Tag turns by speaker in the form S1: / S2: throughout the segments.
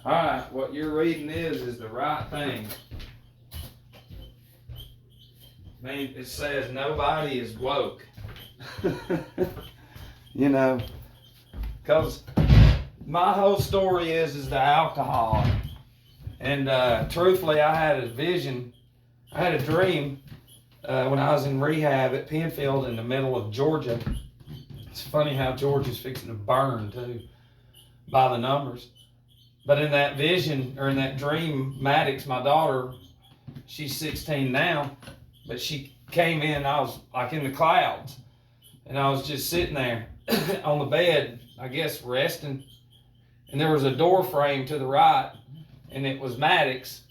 S1: All right, what you're reading is the right thing. I mean, it says nobody is woke. You know, because my whole story is the alcohol. And truthfully, I had a vision, I had a dream when I was in rehab at Penfield in the middle of Georgia. It's funny how Georgia's fixing to burn too, by the numbers. But in that vision, or in that dream, Maddox, my daughter, she's 16 now, but she came in, I was like in the clouds, and I was just sitting there on the bed, I guess resting, and there was a door frame to the right, and it was Maddox,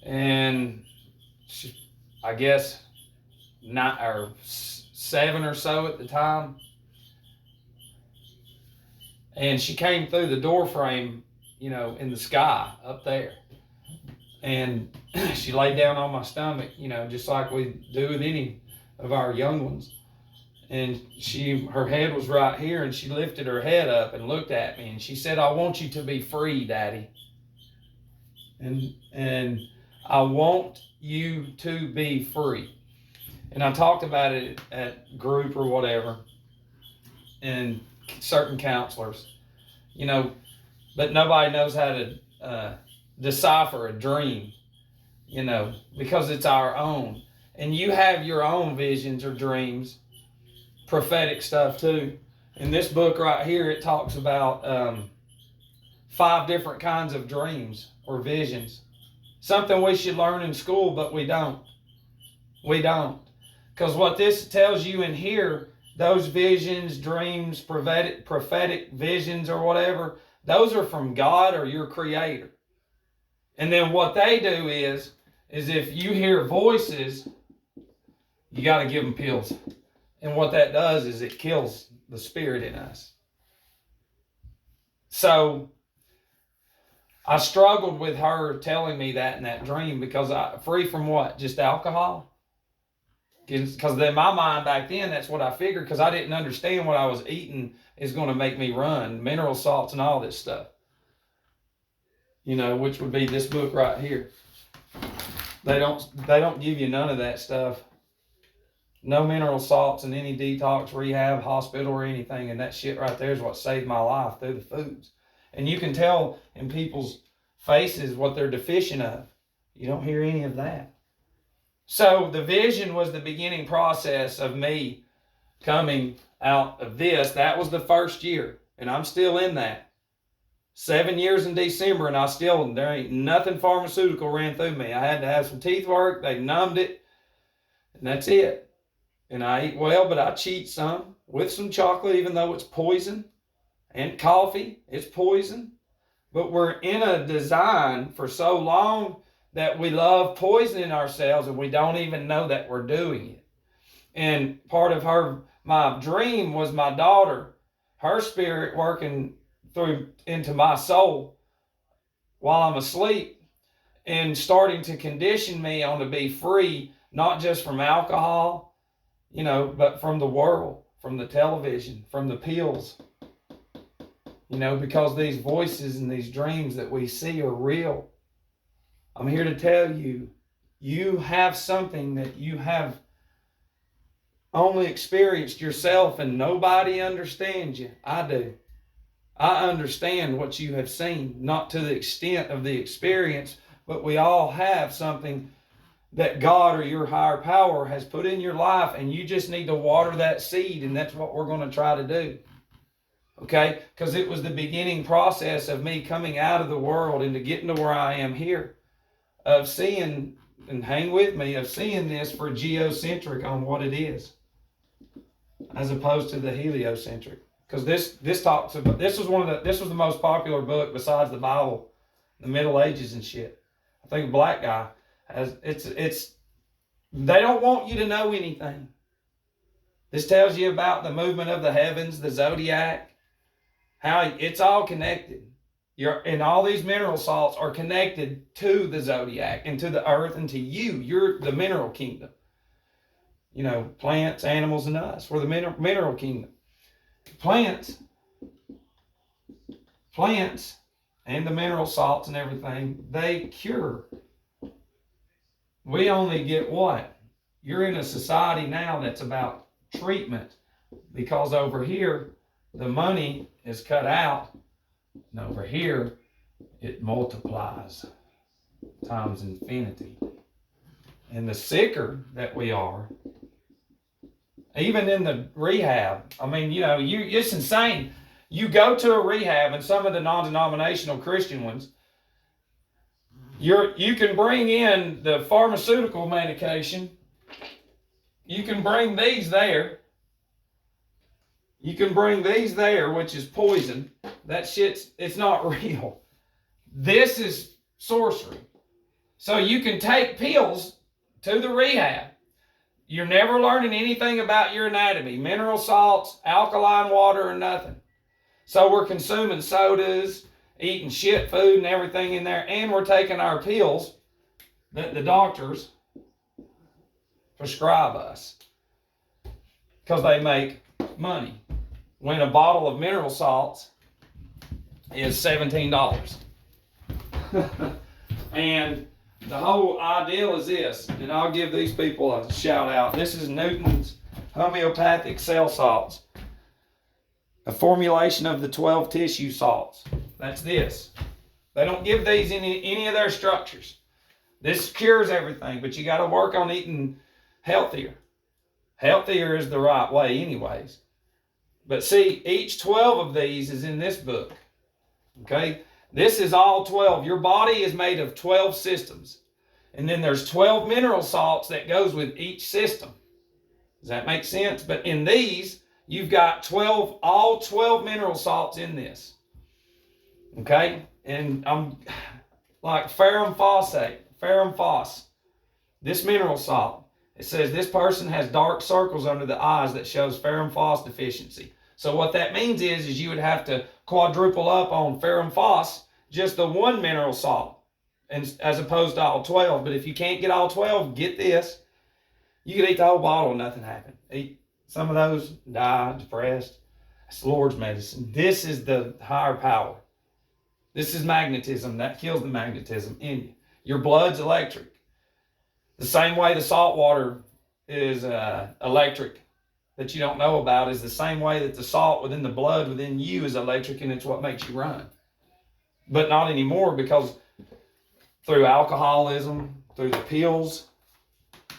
S1: and she, I guess 7 or so at the time, and she came through the door frame, you know, in the sky up there, and she laid down on my stomach, you know, just like we do with any of our young ones. And her head was right here, and she lifted her head up and looked at me, and she said, "I want you to be free, Daddy. And I want you to be free." And I talked about it at group or whatever, and certain counselors, you know, but nobody knows how to decipher a dream, you know, because it's our own. And you have your own visions or dreams, prophetic stuff too. In this book right here, it talks about 5 different kinds of dreams or visions. Something we should learn in school, but we don't. We don't. Because what this tells you in here, those visions, dreams, prophetic visions or whatever, those are from God or your creator. And then what they do is if you hear voices, you got to give them pills. And what that does is it kills the spirit in us. So I struggled with her telling me that in that dream, because free from what? Just alcohol? Because in my mind back then, that's what I figured, because I didn't understand what I was eating is going to make me run. Mineral salts and all this stuff. You know, which would be this book right here. They don't give you none of that stuff. No mineral salts in any detox, rehab, hospital, or anything. And that shit right there is what saved my life through the foods. And you can tell in people's faces what they're deficient of. You don't hear any of that. So the vision was the beginning process of me coming out of this. That was the first year. And I'm still in that. 7 years in December, and there ain't nothing pharmaceutical ran through me. I had to have some teeth work. They numbed it. And that's it. And I eat well, but I cheat some with some chocolate, even though it's poison. And coffee, it's poison. But we're in a design for so long that we love poisoning ourselves, and we don't even know that we're doing it. And part of my dream was my daughter, her spirit working through into my soul while I'm asleep, and starting to condition me on to be free, not just from alcohol, you know, but from the world, from the television, from the pills. You know, because these voices and these dreams that we see are real. I'm here to tell you, you have something that you have only experienced yourself, and nobody understands you. I do. I understand what you have seen, not to the extent of the experience, but we all have something that God or your higher power has put in your life, and you just need to water that seed, and that's what we're going to try to do. Okay? Because it was the beginning process of me coming out of the world into getting to where I am here, of seeing, and hang with me, of seeing this for geocentric on what it is, as opposed to the heliocentric. Because this talks about, this was the most popular book besides the Bible, the Middle Ages and shit. I think a black guy has, they don't want you to know anything. This tells you about the movement of the heavens, the zodiac, how it's all connected. And all these mineral salts are connected to the zodiac and to the earth and to you. You're the mineral kingdom. You know, plants, animals, and us. We're the mineral kingdom. Plants and the mineral salts and everything, they cure. We only get what? You're in a society now that's about treatment, because over here, the money is cut out, and over here, it multiplies times infinity. And the sicker that we are, even in the rehab, I mean, it's insane. You go to a rehab, and some of the non-denominational Christian ones, you can bring in the pharmaceutical medication. You can bring these there. You can bring these there, which is poison. That it's not real. This is sorcery. So you can take pills to the rehab. You're never learning anything about your anatomy, mineral salts, alkaline water, or nothing. So we're consuming sodas, eating shit food and everything in there, and we're taking our pills that the doctors prescribe us because they make money. When a bottle of mineral salts is $17. And the whole ideal is this, and I'll give these people a shout out. This is Newton's homeopathic cell salts, a formulation of the 12 tissue salts. That's this. They don't give these in any of their structures. This cures everything, but you got to work on eating healthier. Healthier is the right way anyways. But see, each 12 of these is in this book. Okay? This is all 12. Your body is made of 12 systems. And then there's 12 mineral salts that goes with each system. Does that make sense? But in these, you've got all 12 mineral salts in this. Okay? And I'm like ferrum phos. This mineral salt. It says this person has dark circles under the eyes that shows ferrum phos deficiency. So what that means is you would have to quadruple up on ferrum phos, just the one mineral salt, and as opposed to all 12. But if you can't get all 12, get this. You could eat the whole bottle and nothing happened. Eat some of those, die, depressed. It's the Lord's medicine. This is the higher power. This is magnetism. That kills the magnetism in you. Your blood's electric. The same way the salt water is electric that you don't know about is the same way that the salt within the blood within you is electric, and it's what makes you run. But not anymore, because through alcoholism, through the pills,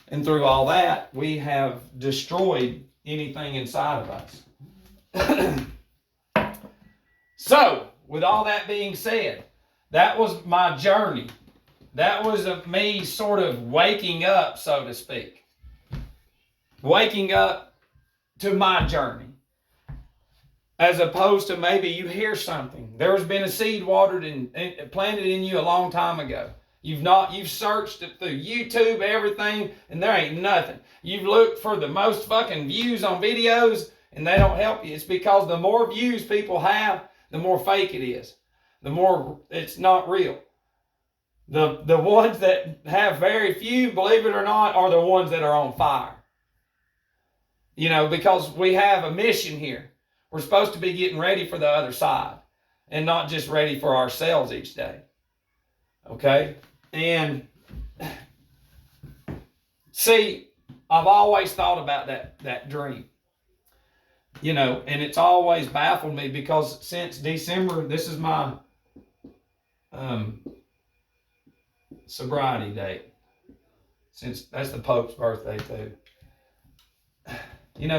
S1: and through all that, we have destroyed anything inside of us. So, with all that being said, that was my journey. That was me sort of waking up, so to speak. Waking up to my journey. As opposed to maybe you hear something. There's been a seed watered and planted in you a long time ago. You've searched it through YouTube, everything, and there ain't nothing. You've looked for the most fucking views on videos, and they don't help you. It's because the more views people have, the more fake it is. The more it's not real. The ones that have very few, believe it or not, are the ones that are on fire. Because we have a mission here. We're supposed to be getting ready for the other side and not just ready for ourselves each day. Okay? And see, I've always thought about that dream. And it's always baffled me because since December, this is my sobriety date. Since that's the Pope's birthday too.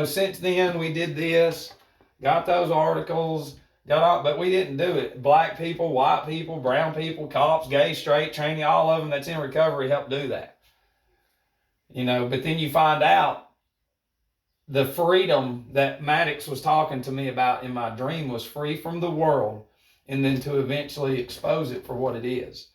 S1: Since then we did this, got those articles, but we didn't do it. Black people, white people, brown people, cops, gay, straight, tranny, all of them that's in recovery helped do that. But then you find out the freedom that Maddox was talking to me about in my dream was free from the world, and then to eventually expose it for what it is.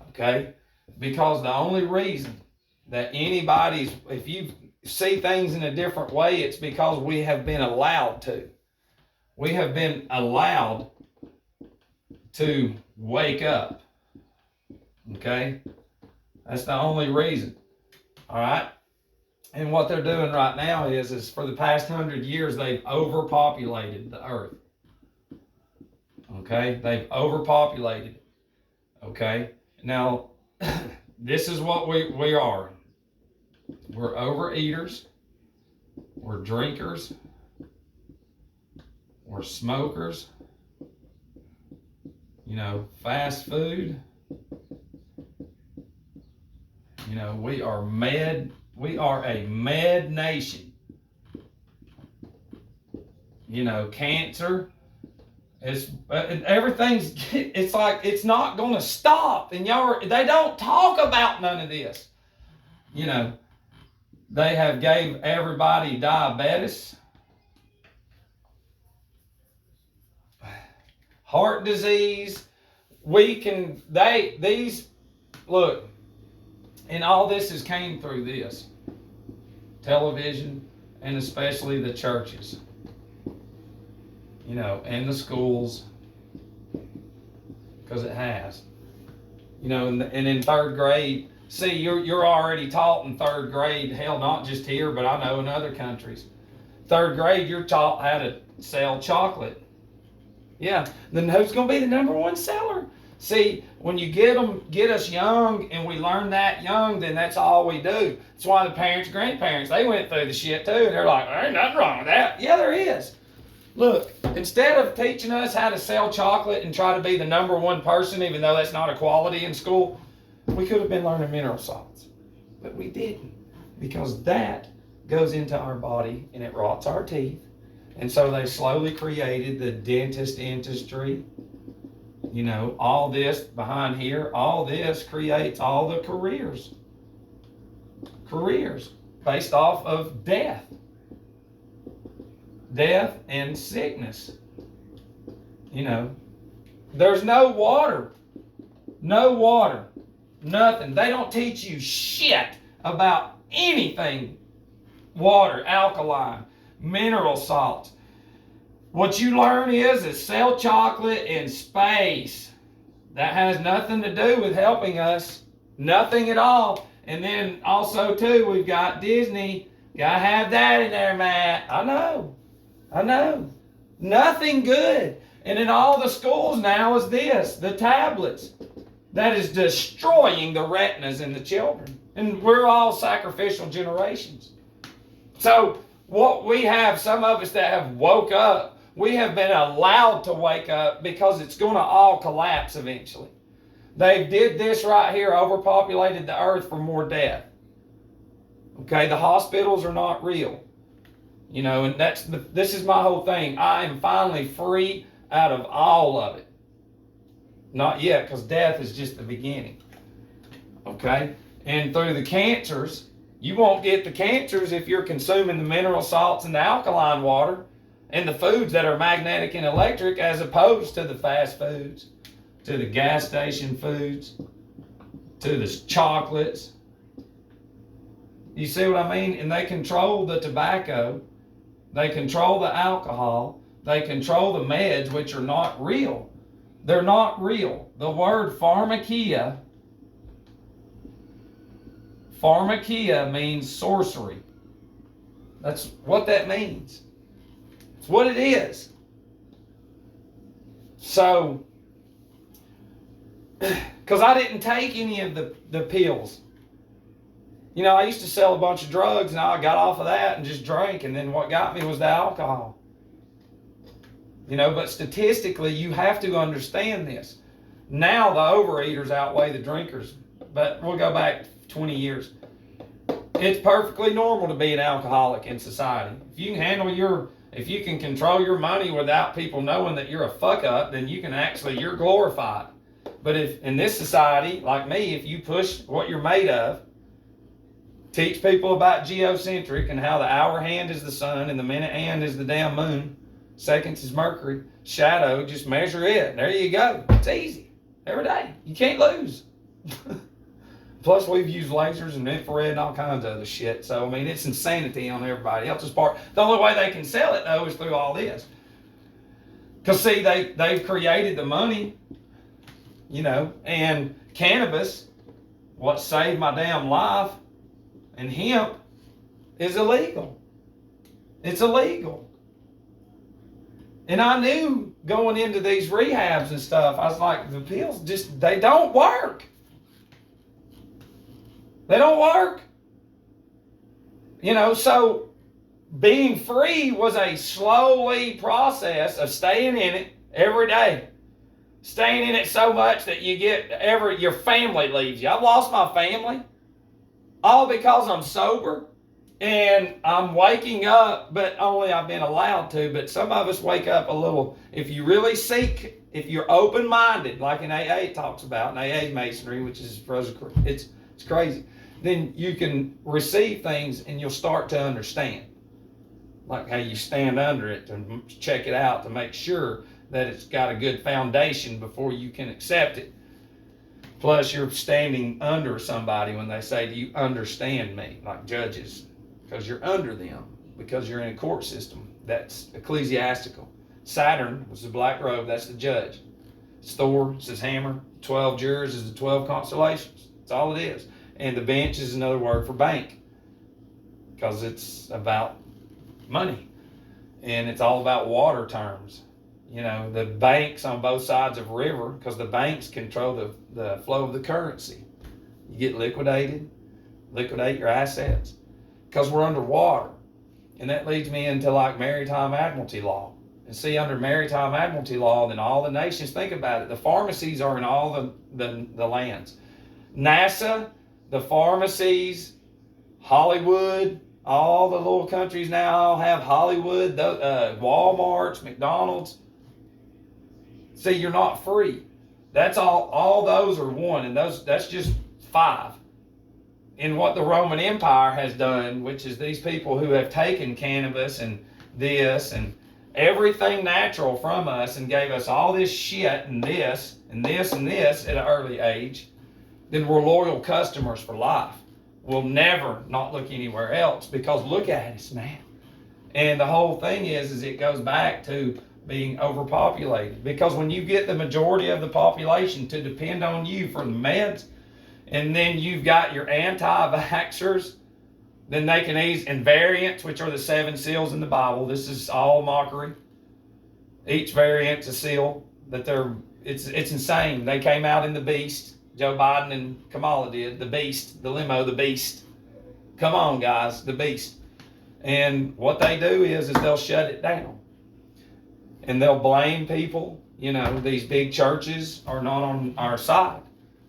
S1: Okay? Because the only reason that if you see things in a different way, it's because we have been allowed to. We have been allowed to wake up. Okay? That's the only reason. All right? And what they're doing right now is for the past 100 years, they've overpopulated the earth. Okay, they've overpopulated. Okay, now this is what we are. We're overeaters. We're drinkers. We're smokers. You know, fast food. You know, we are a med nation. You know, cancer. Everything's, it's like it's not going to stop, and they don't talk about none of this. You know, they have gave everybody diabetes, heart disease. Look, and all this has came through this television, and especially the churches. You know, and the schools, because it has. You know, and in third grade, see, you're already taught in third grade. Hell, not just here, but I know in other countries. Third grade, you're taught how to sell chocolate. Yeah, then who's going to be the number one seller? See, when you get us young, and we learn that young, then that's all we do. That's why the parents, grandparents, they went through the shit too. They're like, there ain't nothing wrong with that. Yeah, there is. Look, instead of teaching us how to sell chocolate and try to be the number one person, even though that's not a quality in school, we could have been learning mineral salts. But we didn't, because that goes into our body and it rots our teeth. And so they slowly created the dentist industry. You know, all this behind here, all this creates all the careers based off of death and sickness. You know, there's no water, nothing. They don't teach you shit about anything. Water, alkaline, mineral salts. What you learn is sell chocolate in space. That has nothing to do with helping us. Nothing at all. And then also too, we've got Disney. Gotta have that in there, Matt. I know. Nothing good. And in all the schools now is this, the tablets. That is destroying the retinas in the children. And we're all sacrificial generations. So what we have, some of us that have woke up, we have been allowed to wake up because it's going to all collapse eventually. They did this right here, overpopulated the earth for more death. Okay, the hospitals are not real. You know, and this is my whole thing. I am finally free out of all of it. Not yet, because death is just the beginning. Okay? And through the cancers, you won't get the cancers if you're consuming the mineral salts and the alkaline water and the foods that are magnetic and electric, as opposed to the fast foods, to the gas station foods, to the chocolates. You see what I mean? And they control the tobacco. They control the alcohol. They control the meds, which are not real. They're not real. The word pharmakia means sorcery. That's what that means. It's what it is. So, because I didn't take any of the pills. You know, I used to sell a bunch of drugs, and I got off of that and just drank, and then what got me was the alcohol. You know, but statistically, you have to understand this. Now the overeaters outweigh the drinkers, but we'll go back 20 years. It's perfectly normal to be an alcoholic in society. If you can control your money without people knowing that you're a fuck up, then you're glorified. But if in this society, like me, if you push what you're made of, teach people about geocentric and how the hour hand is the sun and the minute hand is the damn moon, seconds is Mercury, shadow, just measure it. There you go. It's easy. Every day. You can't lose. Plus, we've used lasers and infrared and all kinds of other shit. So, I mean, it's insanity on everybody else's part. The only way they can sell it, though, is through all this. Because, see, they've created the money, you know, and cannabis, what saved my damn life, and hemp is illegal. It's illegal. And I knew going into these rehabs and stuff, I was like, the pills just, they don't work. They don't work. You know, so being free was a slowly process of staying in it every day. Staying in it so much that your family leaves you. I've lost my family all because I'm sober and I'm waking up, but only I've been allowed to. But some of us wake up a little, if you really seek, if you're open-minded, like in AA it talks about, in AA Masonry, which is it's crazy, then you can receive things and you'll start to understand. Like how you stand under it to check it out to make sure that it's got a good foundation before you can accept it. Plus, you're standing under somebody when they say, do you understand me? Like judges, because you're under them, because you're in a court system. That's ecclesiastical. Saturn was the black robe, that's the judge. It's Thor, it's his hammer. 12 jurors is the 12 constellations. That's all it is. And the bench is another word for bank, because it's about money. And it's all about water terms. You know, the banks on both sides of a river, because the banks control the flow of the currency. You get liquidate your assets, because we're underwater. And that leads me into like maritime admiralty law. And see, under maritime admiralty law, then all the nations, think about it, the pharmacies are in all the lands. NASA, the pharmacies, Hollywood, all the little countries now all have Hollywood, Walmarts, McDonald's. See, you're not free. That's all those are one, and that's just 5. In what the Roman Empire has done, which is these people who have taken cannabis and this and everything natural from us and gave us all this shit and this and this and this at an early age, then we're loyal customers for life. We'll never not look anywhere else, because look at us, man. And the whole thing is it goes back to being overpopulated, because when you get the majority of the population to depend on you for the meds, and then you've got your anti-vaxxers, then they can ease, and variants, which are the 7 seals in the Bible. This is all mockery. Each variant's a seal that it's insane. They came out in the beast. Joe Biden and Kamala did. The beast, the limo, the beast. Come on, guys, the beast. And what they do is they'll shut it down. And they'll blame people. You know, these big churches are not on our side.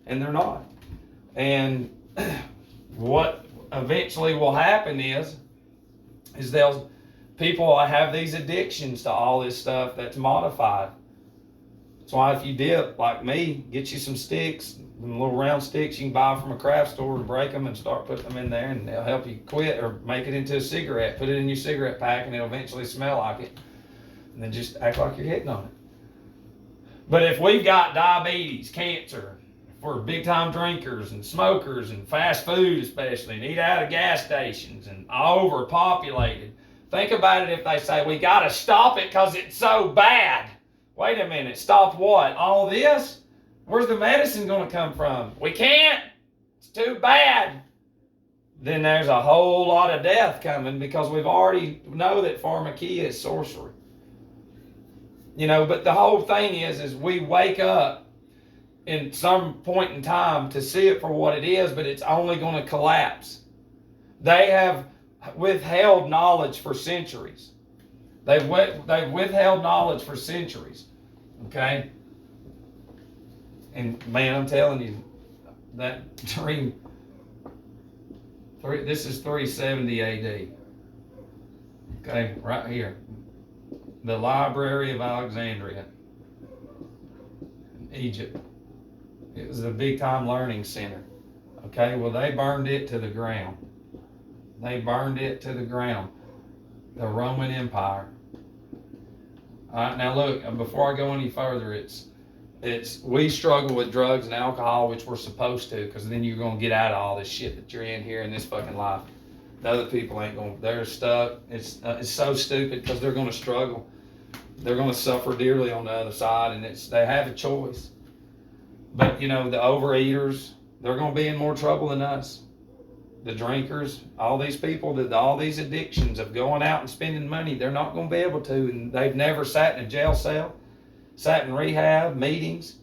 S1: And they're not. And what eventually will happen is people have these addictions to all this stuff that's modified. That's why if you dip, like me, get you some sticks, them little round sticks you can buy from a craft store, and break them and start putting them in there, and they'll help you quit, or make it into a cigarette. Put it in your cigarette pack and it'll eventually smell like it. And then just act like you're hitting on it. But if we've got diabetes, cancer, if we're big time drinkers and smokers and fast food especially, and eat out of gas stations and overpopulated, think about it if they say, we got to stop it because it's so bad. Wait a minute, stop what? All this? Where's the medicine going to come from? We can't. It's too bad. Then there's a whole lot of death coming, because we've already know that pharmakia is sorcery. You know, but the whole thing is we wake up in some point in time to see it for what it is, but it's only going to collapse. They have withheld knowledge for centuries. They've withheld knowledge for centuries. Okay? And man, I'm telling you, that dream, this is 370 AD. Okay, right here. The Library of Alexandria in Egypt. It was a big time learning center. Okay, well, they burned it to the ground. They burned it to the ground. The Roman Empire. All right, now look, before I go any further, we struggle with drugs and alcohol, which we're supposed to, because then you're going to get out of all this shit that you're in here in this fucking life. The other people ain't going, they're stuck. It's so stupid, because they're going to struggle. They're going to suffer dearly on the other side, and they have a choice. But, you know, the overeaters, they're going to be in more trouble than us. The drinkers, all these people, all these addictions of going out and spending money, they're not going to be able to, and they've never sat in a jail cell. sat in rehab, meetings,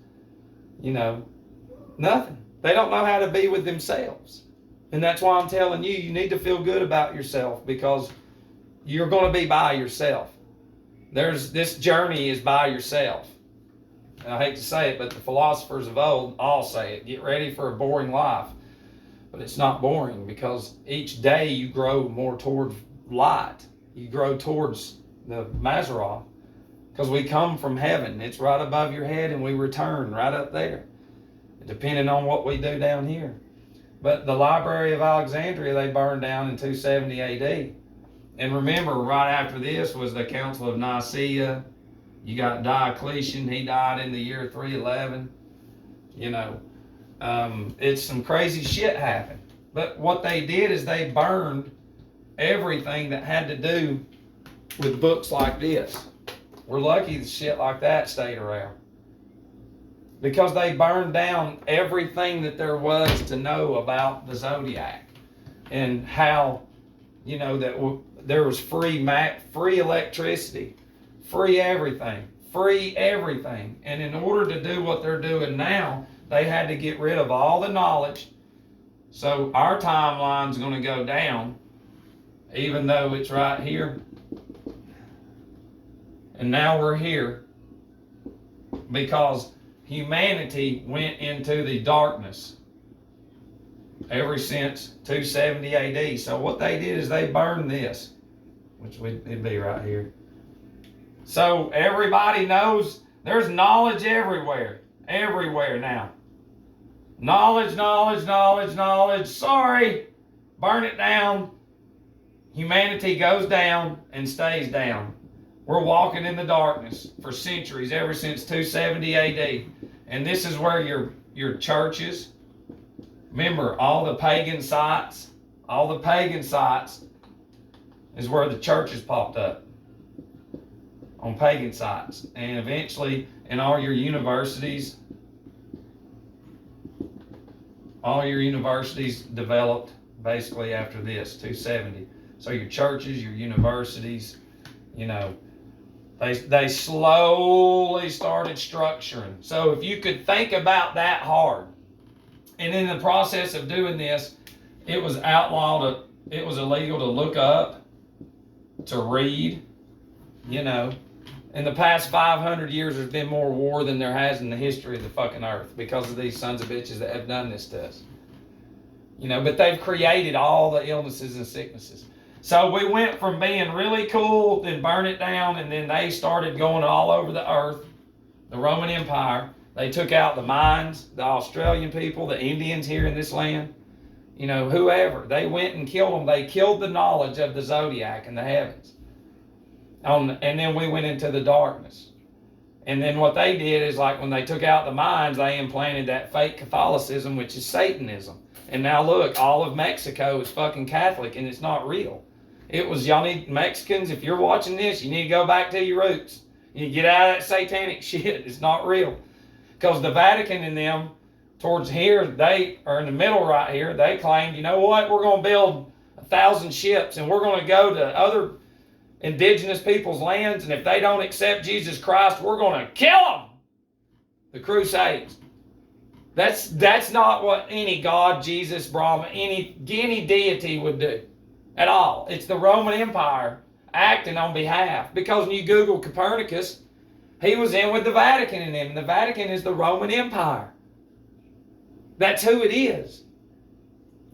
S1: nothing. They don't know how to be with themselves. And that's why I'm telling you, you need to feel good about yourself, because you're going to be by yourself. This journey is by yourself. And I hate to say it, but the philosophers of old all say it. Get ready for a boring life. But it's not boring, because each day you grow more towards light. You grow towards the Mazzaroth, because we come from heaven. It's right above your head, and we return right up there, depending on what we do down here. But the Library of Alexandria, they burned down in 270 AD. And remember, right after this was the Council of Nicaea. You got Diocletian, he died in the year 311. It's some crazy shit happened. But what they did is they burned everything that had to do with books like this. We're lucky that shit like that stayed around, because they burned down everything that there was to know about the zodiac, and how, that there was free electricity, free everything. And in order to do what they're doing now, they had to get rid of all the knowledge. So our timeline's going to go down, even though it's right here. And now we're here because humanity went into the darkness ever since 270 AD. So what they did is they burned this, which it'd be right here. So everybody knows there's knowledge everywhere now. Knowledge. Sorry, burn it down. Humanity goes down and stays down. We're walking in the darkness for centuries, ever since 270 AD. And this is where your churches, remember, all the pagan sites is where the churches popped up, on pagan sites. And eventually, in all your universities developed basically after this, 270. So your churches, your universities, they slowly started structuring. So if you could think about that hard, and in the process of doing this, it was outlawed, it was illegal to look up, to read, In the past 500 years, there's been more war than there has in the history of the fucking earth, because of these sons of bitches that have done this to us. But they've created all the illnesses and sicknesses. So we went from being really cool, then burn it down, and then they started going all over the earth, the Roman Empire. They took out the Mayans, the Australian people, the Indians here in this land, whoever. They went and killed them. They killed the knowledge of the zodiac and the heavens. And then we went into the darkness. And then what they did is, like, when they took out the Mayans, they implanted that fake Catholicism, which is Satanism. And now look, all of Mexico is fucking Catholic, and it's not real. Y'all need, Mexicans, if you're watching this, you need to go back to your roots. You need to get out of that satanic shit. It's not real. Because the Vatican and them, towards here, they are in the middle right here, they claimed, you know what, we're going to build 1,000 ships, and we're going to go to other indigenous people's lands, and if they don't accept Jesus Christ, we're going to kill them. The Crusades. That's not what any God, Jesus, Brahma, any deity would do at all. It's the Roman Empire acting on behalf. Because when you Google Copernicus, he was in with the Vatican and them. And the Vatican is the Roman Empire. That's who it is.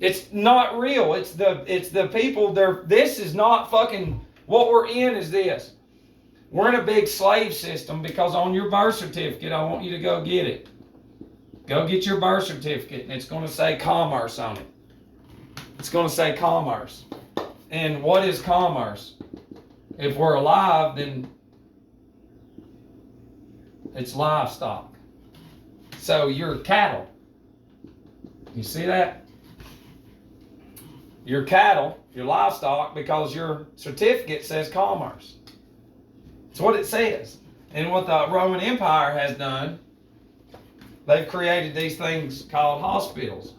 S1: It's not real. It's the people. This is not fucking. What we're in is this. We're in a big slave system, because on your birth certificate, I want you to go get it. Go get your birth certificate, and it's going to say commerce on it. It's going to say commerce. And what is commerce? If we're alive, then it's livestock. So you're cattle. You see that? You're cattle, you're livestock, because your certificate says commerce. It's what it says. And what the Roman Empire has done, they've created these things called hospitals.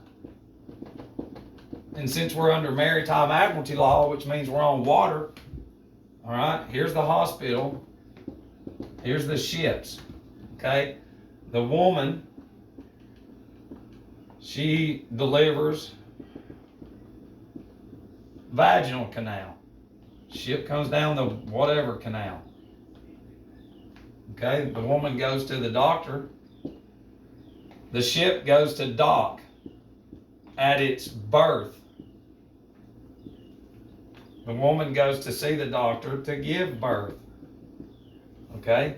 S1: And since we're under maritime admiralty law, which means we're on water, all right, here's the hospital, here's the ships. Okay? The woman, she delivers vaginal canal. Ship comes down the whatever canal. Okay? The woman goes to the doctor. The ship goes to dock at its birth. The woman goes to see the doctor to give birth. Okay?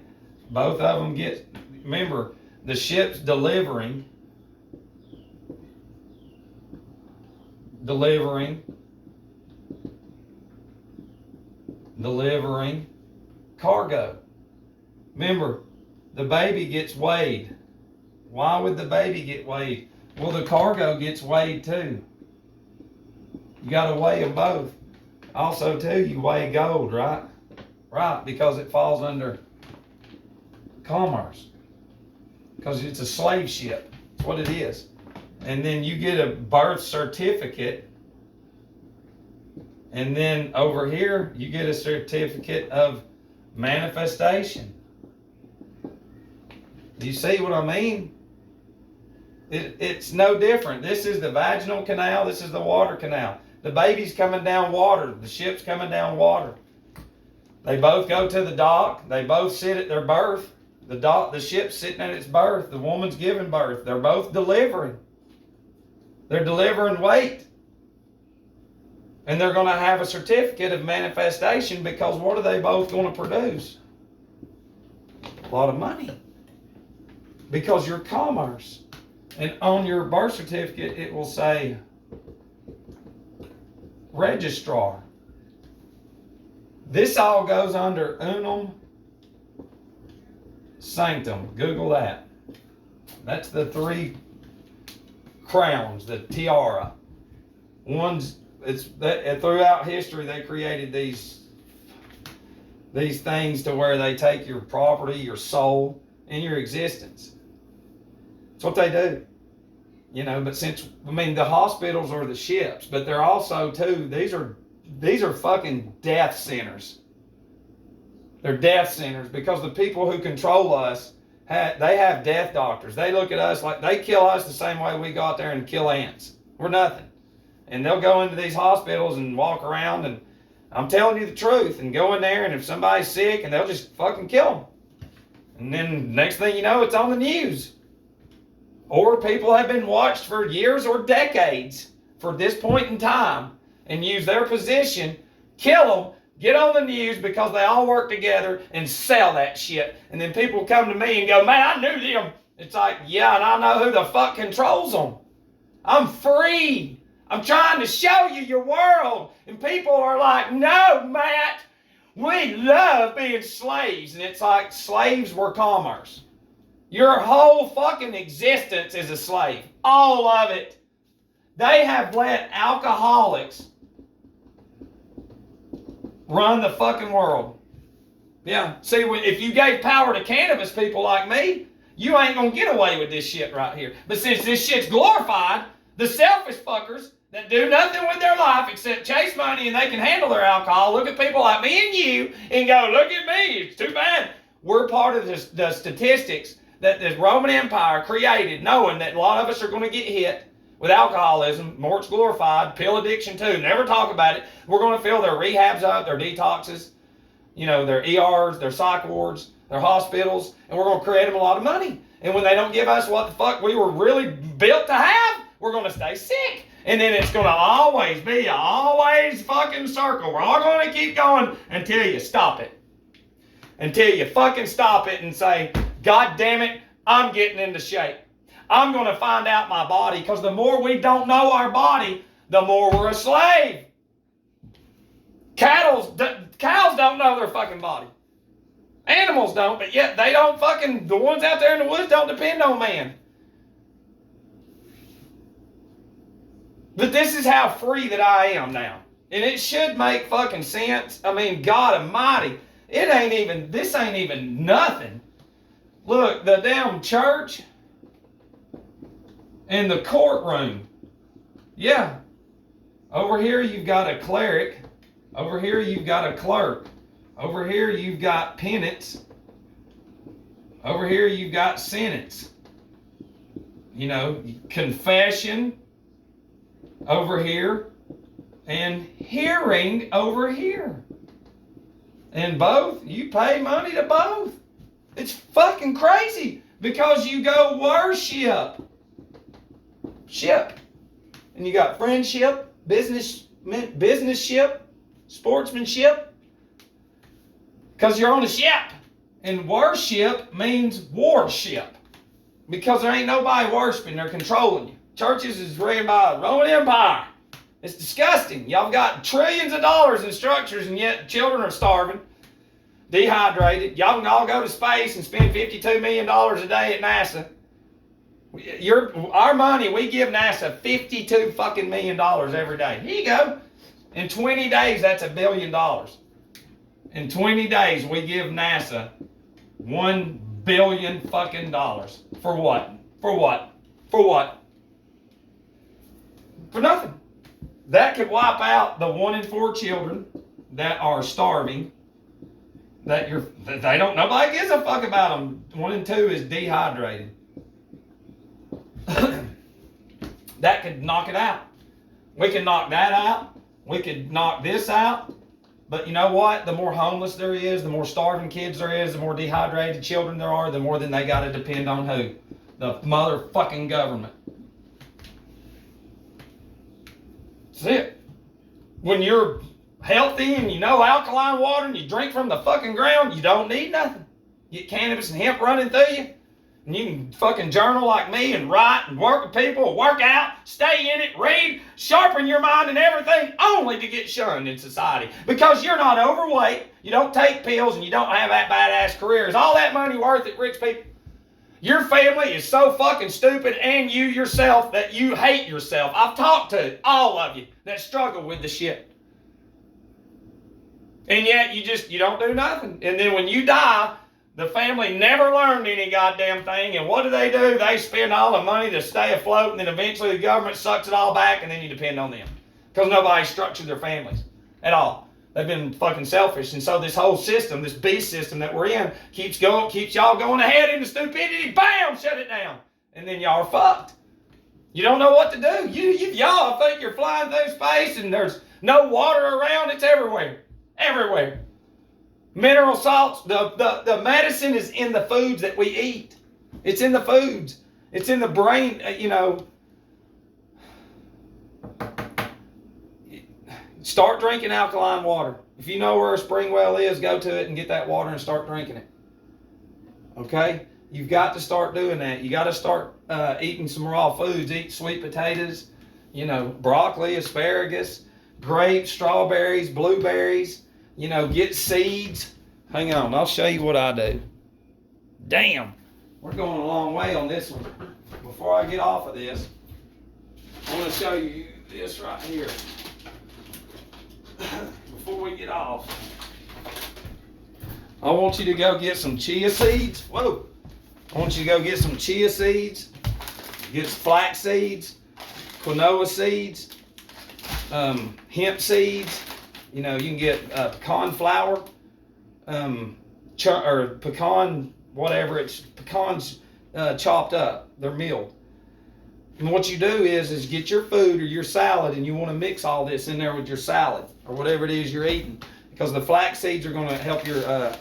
S1: Both of them remember, the ship's delivering cargo. Remember, the baby gets weighed. Why would the baby get weighed? Well, the cargo gets weighed too. You got to weigh them both. Also, too, you weigh gold, right? Right, because it falls under commerce. Because it's a slave ship. That's what it is. And then you get a birth certificate. And then over here, you get a certificate of manifestation. Do you see what I mean? It's no different. This is the vaginal canal. This is the water canal. The baby's coming down water. The ship's coming down water. They both go to the dock. They both sit at their berth. The ship's sitting at its berth. The woman's giving birth. They're both delivering. They're delivering weight. And they're going to have a certificate of manifestation because what are they both going to produce? A lot of money. Because you're commerce. And on your birth certificate, it will say registrar. This all goes under unum sanctum. Google that. That's the 3 crowns, the tiara. Throughout history they created these things to where they take your property, your soul, and your existence. That's what they do. But the hospitals are the ships, but they're also too, these are fucking death centers. They're death centers because the people who control us, they have death doctors. They look at us like they kill us the same way we go out there and kill ants. We're nothing. And they'll go into these hospitals and walk around, and I'm telling you the truth, and go in there, and if somebody's sick, and they'll just fucking kill them. And then next thing you know, it's on the news. Or people have been watched for years or decades for this point in time and use their position, kill them, get on the news because they all work together and sell that shit. And then people come to me and go, man, I knew them. It's like, yeah, and I know who the fuck controls them. I'm free. I'm trying to show you your world. And people are like, no, Matt, we love being slaves. And it's like slaves were commerce. Your whole fucking existence is a slave. All of it. They have let alcoholics run the fucking world. Yeah. See, if you gave power to cannabis people like me, you ain't gonna get away with this shit right here. But since this shit's glorified, the selfish fuckers that do nothing with their life except chase money and they can handle their alcohol, look at people like me and you and go, look at me, it's too bad. We're part of the statistics that the Roman Empire created, knowing that a lot of us are going to get hit with alcoholism, more it's glorified, pill addiction too, never talk about it. We're going to fill their rehabs up, their detoxes, their ERs, their psych wards, their hospitals, and we're going to create them a lot of money. And when they don't give us what the fuck we were really built to have, we're going to stay sick. And then it's going to always be always fucking circle. We're all going to keep going until you stop it. Until you fucking stop it and say, God damn it, I'm getting into shape. I'm going to find out my body, because the more we don't know our body, the more we're a slave. Cows don't know their fucking body. Animals don't, but yet they don't fucking, the ones out there in the woods don't depend on man. But this is how free that I am now. And it should make fucking sense. I mean, God Almighty, this ain't even nothing. Look, the damn church and the courtroom. Yeah. Over here you've got a cleric. Over here you've got a clerk. Over here you've got penance. Over here you've got sentence. Confession over here and hearing over here. And both, you pay money to both. It's fucking crazy because you go worship. Ship. And you got friendship, businessship, sportsmanship. Because you're on a ship. And worship means warship. Because there ain't nobody worshiping, they're controlling you. Churches is ran by a Roman Empire. It's disgusting. Y'all got trillions of dollars in structures and yet children are starving, dehydrated. Y'all can all go to space and spend $52 million a day at NASA. Our money, we give NASA $52 fucking million every day. Here you go. In 20 days, that's $1 billion. In 20 days, we give NASA $1 billion fucking dollars. For what? For what? For what? For nothing. That could wipe out the 1 in 4 children that are starving. Nobody gives a fuck about them. 1 in 2 is dehydrated. That could knock it out. We can knock that out. We could knock this out. But you know what? The more homeless there is, the more starving kids there is, the more dehydrated children there are, the more then they got to depend on who? The motherfucking government. That's it. When you're healthy and you know alkaline water and you drink from the fucking ground, you don't need nothing. You get cannabis and hemp running through you. And you can fucking journal like me and write and work with people, work out, stay in it, read, sharpen your mind and everything only to get shunned in society. Because you're not overweight, you don't take pills, and you don't have that badass career. Is all that money worth it, rich people? Your family is so fucking stupid and you yourself that you hate yourself. I've talked to all of you that struggle with the shit. And yet you don't do nothing. And then when you die, the family never learned any goddamn thing. And what do? They spend all the money to stay afloat, and then eventually the government sucks it all back, and then you depend on them. Because nobody structured their families at all. They've been fucking selfish. And so this whole system, this beast system that we're in, keeps y'all going ahead into stupidity. Bam! Shut it down. And then y'all are fucked. You don't know what to do. Y'all think you're flying through space and there's no water around. It's everywhere. Everywhere. Mineral salts, the medicine is in the foods that we eat. It's in the foods. It's in the brain, Start drinking alkaline water. If you know where a spring well is, go to it and get that water and start drinking it. Okay? You've got to start doing that. You got to start eating some raw foods. Eat sweet potatoes, broccoli, asparagus, grapes, strawberries, blueberries. Get seeds. Hang on, I'll show you what I do. Damn, we're going a long way on this one. Before I get off of this, I want to show you this right here. Before we get off, I want you to go get some chia seeds. Whoa. I want you to go get some chia seeds, get flax seeds, quinoa seeds, hemp seeds. You can get pecan flour, or pecan, whatever, it's pecans chopped up. They're milled. And what you do is get your food or your salad, and you want to mix all this in there with your salad or whatever it is you're eating, because the flax seeds are going to help your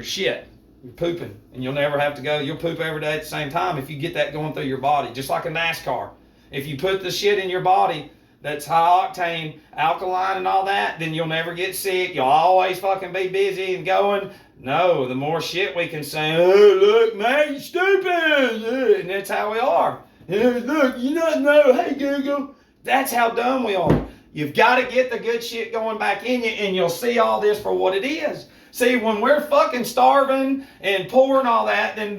S1: shit. You're pooping, and you'll never have to go. You'll poop every day at the same time if you get that going through your body, just like a NASCAR. If you put the shit in your body that's high octane, alkaline and all that, then you'll never get sick. You'll always fucking be busy and going. No, the more shit we can say, oh, look, man, you're stupid. And that's how we are. Look, you don't know, hey, Google. That's how dumb we are. You've got to get the good shit going back in you, and you'll see all this for what it is. See, when we're fucking starving and poor and all that, then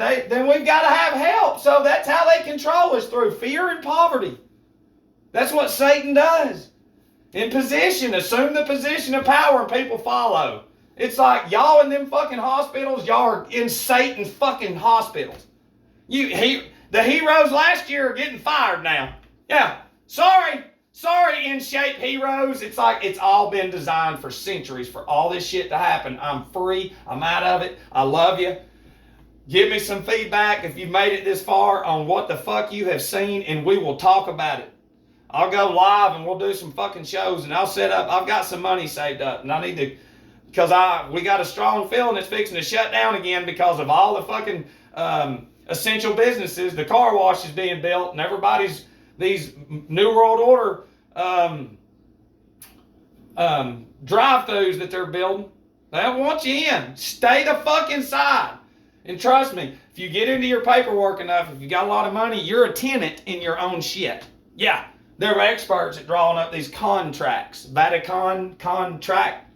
S1: we've got to have help. So that's how they control us, through fear and poverty. That's what Satan does. In position, assume the position of power and people follow. It's like y'all in them fucking hospitals, y'all are in Satan's fucking hospitals. The heroes last year are getting fired now. Yeah, sorry, Sorry, In Shape heroes. It's like it's all been designed for centuries for all this shit to happen. I'm free. I'm out of it. I love you. Give me some feedback if you've made it this far on what the fuck you have seen, and we will talk about it. I'll go live and we'll do some fucking shows, and I'll set up. I've got some money saved up, and I need to, because we got a strong feeling it's fixing to shut down again because of all the fucking essential businesses. The car wash is being built, and everybody's these New World Order drive-thrus that they're building. They don't want you in. Stay the fuck inside. And trust me, if you get into your paperwork enough, if you got a lot of money, you're a tenant in your own shit. Yeah, they're experts at drawing up these contracts. Vatican contract,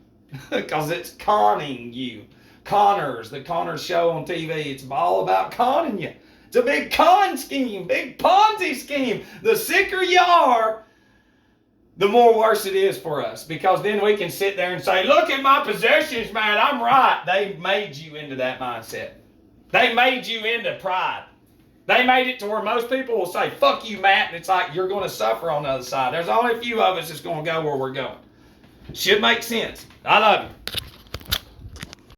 S1: because it's conning you. Connors, the Connors show on TV, it's all about conning you. It's a big con scheme, big Ponzi scheme. The sicker you are, the more worse it is for us, because then we can sit there and say, look at my possessions, man, I'm right. They made you into that mindset. They made you into pride. They made it to where most people will say, fuck you, Matt, and it's like you're going to suffer on the other side. There's only a few of us that's going to go where we're going. Should make sense. I love you.